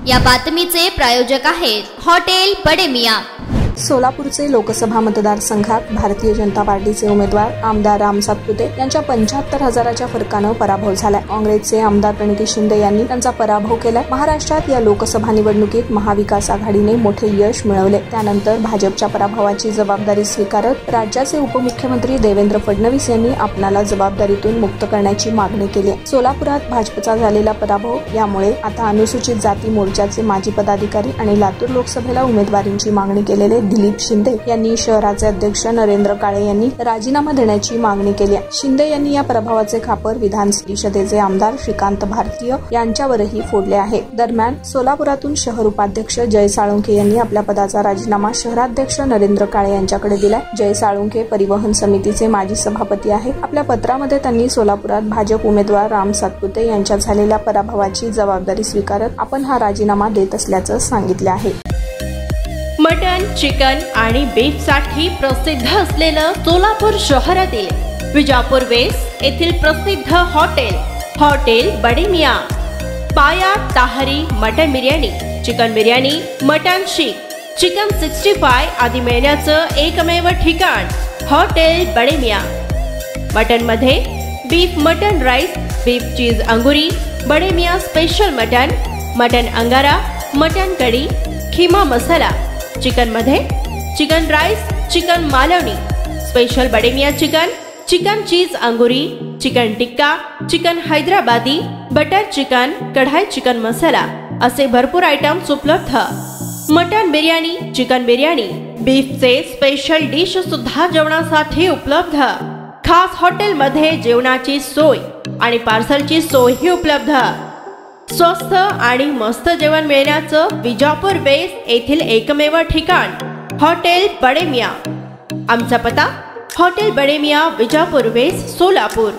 या बातमीचे प्रायोजक आहेत हॉटेल बडे मियां। सोलापूरचे लोकसभा मतदारसंघात भारतीय जनता पार्टीचे उमेदवार आमदार राम सातपुते यांच्या 75,000च्या फरकाने पराभव झाला। काँग्रेसचे आमदार प्रणिती शिंदे यांनी त्यांचा पराभव केला। महाराष्ट्रात या लोकसभा निवडणुकीत महाविकास आघाडीने मोठे यश मिळवले। त्यानंतर भाजपच्या पराभवाची जबाबदारी स्वीकारत राज्याचे उपमुख्यमंत्री देवेंद्र फडणवीस यांनी आपणाला जबाबदारीतून मुक्त करण्याची मागणी केली। सोलापुरात भाजपचा झालेला पराभव यामुळे आता अनुसूचित जाती मोर्चाचे माजी पदाधिकारी आणि लातूर लोकसभेला उमेदवारीची मागणी केलेले दिलीप शिंदे यांनी शहराचे अध्यक्ष नरेंद्र काळे यांनी राजीनामा देण्याची मागणी केली आहे। शिंदे यांनी या प्रभावाचे खापर विधान परिषदेचे आमदार श्रीकांत भारतीय यांच्यावरही फोडले आहे। दरम्यान सोलापुरातून शहर उपाध्यक्ष जय साळुंखे यांनी आपल्या पदाचा राजीनामा शहराध्यक्ष नरेंद्र काळे यांच्याकडे दिला। जय साळुंखे परिवहन समितीचे माजी सभापती आहेत। आपल्या पत्रामध्ये त्यांनी सोलापुरात भाजप उमेदवार राम सातपुते यांच्या झालेल्या पराभवाची जबाबदारी स्वीकारत आपण हा राजीनामा देत असल्याचं सांगितले आहे। मटन, चिकन आणि बीफ साठी प्रसिद्ध असलेलं सोलापूर शहरातील विजापूर वेस्ट येथील प्रसिद्ध हॉटेल बडे मियां। पाया ताहरी mutton biryani, chicken biryani, mutton seekh, chicken 65 आदी मिळण्याचं एकमेव ठिकाण हॉटेल बडे मियां। मटन मध्ये beef mutton rice, beef cheese अंगुरी, बडे मियां स्पेशल मटन अंगारा, मटन कढी, खीमा मसाला। चिकन मध्ये chicken rice, chicken Malvani, special Bade Miyan chicken, chicken cheese अंगुरी, chicken tikka, chicken Hyderabadi, butter chicken, kadai chicken masala असे भरपूर आयटम्स उपलब्ध। मटन बिर्याणी, चिकन बिर्याणी, बीफचे स्पेशल डिश सुद्धा जेवणासाठी उपलब्ध। खास हॉटेल मध्ये जेवणाची सोय आणि पार्सलची सोयही उपलब्ध। स्वस्त आणि मस्त जेवण मिळण्याचं विजापूर वेस्ट येथील एकमेव ठिकाण हॉटेल बडे मियां। आमचा पत्ता हॉटेल बडे मियां, विजापूर वेस्ट, सोलापूर।